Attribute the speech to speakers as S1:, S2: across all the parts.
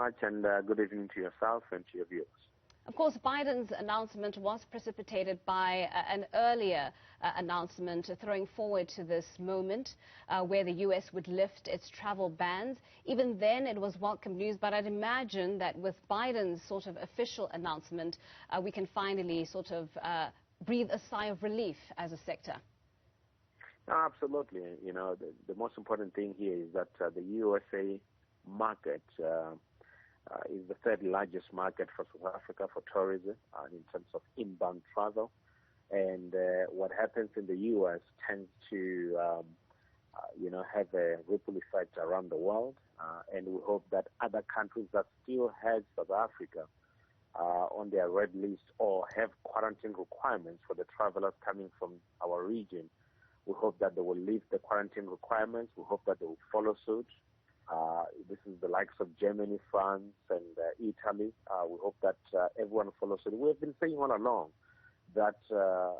S1: much, and good evening to yourself and to your viewers.
S2: Of course, Biden's announcement was precipitated by an earlier announcement throwing forward to this moment where the U.S. would lift its travel bans. Even then, it was welcome news, but I'd imagine that with Biden's sort of official announcement, we can finally sort of breathe a sigh of relief as a sector.
S1: Absolutely. You know, the most important thing here is that the USA market is the third largest market for South Africa for tourism in terms of inbound travel. And what happens in the U.S. tends to, have a ripple effect around the world. And we hope that other countries that still have South Africa on their red list or have quarantine requirements for the travelers coming from our region, we hope that they will lift the quarantine requirements. We hope that they will follow suit. This is the likes of Germany, France, and Italy. We hope that everyone follows suit. We have been saying all along that the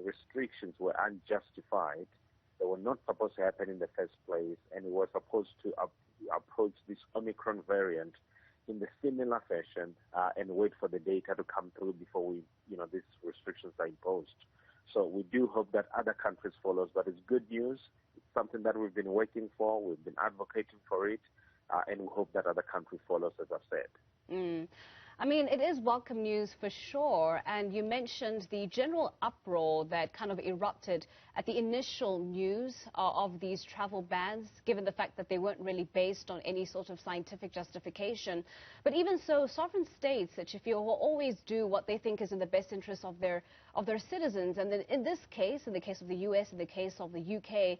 S1: restrictions were unjustified. They were not supposed to happen in the first place, and we were supposed to approach this Omicron variant in the similar fashion and wait for the data to come through before these restrictions are imposed. So we do hope that other countries follow, but it's good news. It's something that we've been waiting for. We've been advocating for it, and we hope that other countries follow, as I've said.
S2: I mean, it is welcome news for sure. And you mentioned the general uproar that kind of erupted at the initial news of these travel bans, given the fact that they weren't really based on any sort of scientific justification. But even so, sovereign states, Tshifhiwa, will always do what they think is in the best interest of their citizens. And then in this case, in the case of the US, in the case of the UK,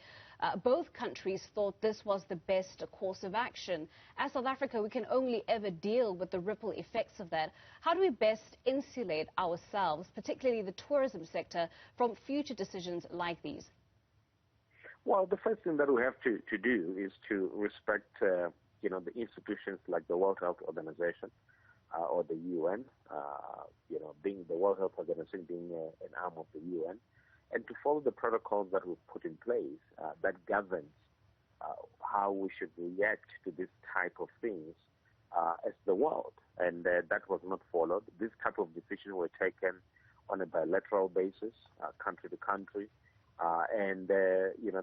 S2: both countries thought this was the best course of action. As South Africa, we can only ever deal with the ripple effects of that. How do we best insulate ourselves, particularly the tourism sector, from future decisions like these?
S1: Well, the first thing that we have to do is to respect, the institutions like the World Health Organization or the UN, being the World Health Organization being an arm of the UN, and to follow the protocols that we've put in place that governs how we should react to this type of things as the world. And that was not followed. This type of decisions were taken on a bilateral basis, country to country.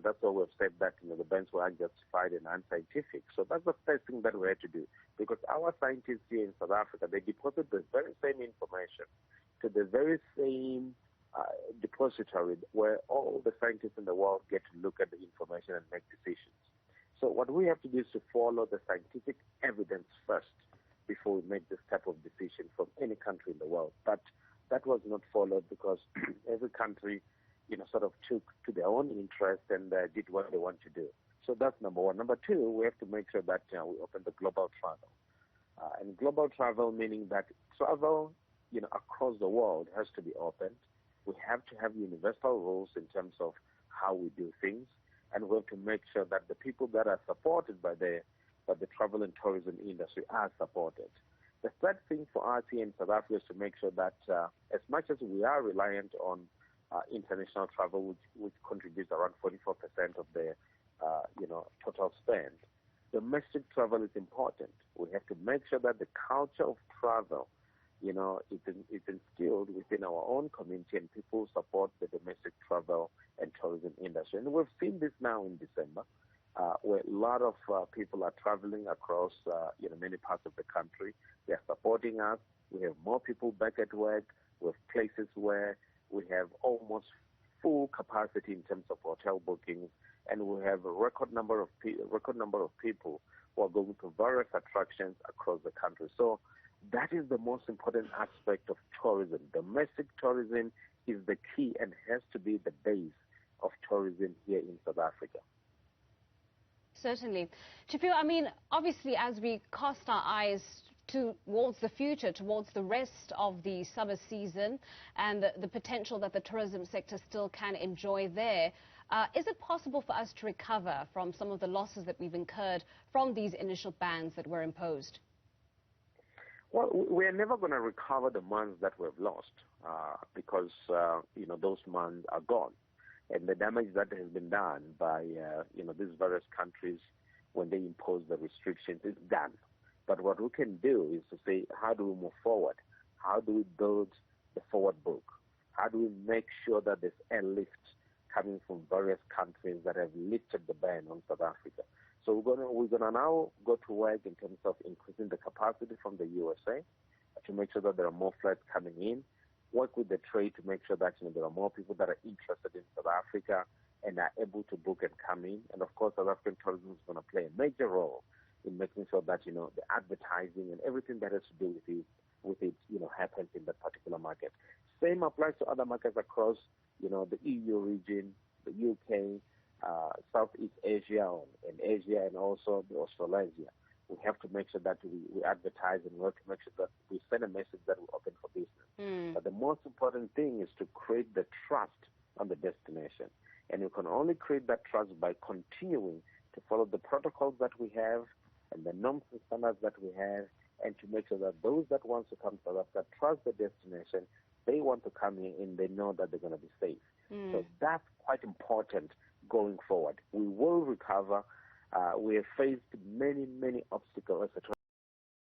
S1: That's why we've said that, the bans were unjustified and unscientific. So that's the first thing that we had to do. Because our scientists here in South Africa, they deposit the very same information to the very same depository where all the scientists in the world get to look at the information and make decisions. So what we have to do is to follow the scientific evidence first before we make this type of decision from any country in the world. But that was not followed because every country, sort of took to their own interest and did what they want to do. So that's number one. Number two, we have to make sure that we open the global travel. And global travel meaning that travel, across the world has to be opened. We have to have universal rules in terms of how we do things. And we have to make sure that the people that are supported by the travel and tourism industry are supported. The third thing for us here in South Africa is to make sure that as much as we are reliant on international travel, which contributes around 44% of the total spend, domestic travel is important. We have to make sure that the culture of travel, is instilled within our own community and people support the domestic travel and tourism industry. And we've seen this now in December, where a lot of people are traveling across, many parts of the country. They are supporting us. We have more people back at work. We have places where we have almost full capacity in terms of hotel bookings, and we have a record number of people who are going to various attractions across the country. So that is the most important aspect of tourism. Domestic tourism is the key and has to be the base of tourism here in South Africa.
S2: Certainly. Tshifhiwa, I mean, obviously, as we cast our eyes towards the future, towards the rest of the summer season and the potential that the tourism sector still can enjoy there, is it possible for us to recover from some of the losses that we've incurred from these initial bans that were imposed?
S1: Well, we're never going to recover the months that we've lost because, those months are gone. And the damage that has been done by, these various countries when they impose the restrictions is done. But what we can do is to say, how do we move forward? How do we build the forward book? How do we make sure that there's airlift coming from various countries that have lifted the ban on South Africa? So we're gonna now go to work in terms of increasing the capacity from the USA to make sure that there are more flights coming in. Work with the trade to make sure that there are more people that are interested in South Africa and are able to book and come in. And of course, South African tourism is going to play a major role in making sure that the advertising and everything that has to do with it happens in that particular market. Same applies to other markets across the EU region, the UK, Southeast Asia and Asia, and also the Australasia. We have to make sure that we advertise, and we have to make sure that we send a message that we're open for business. But the most important thing is to create the trust on the destination. And you can only create that trust by continuing to follow the protocols that we have and the norms and standards that we have, and to make sure that those that want to come to South Africa trust the destination, they want to come in and they know that they're going to be safe. So that's quite important going forward. We will recover. We have faced many, many obstacles, etc.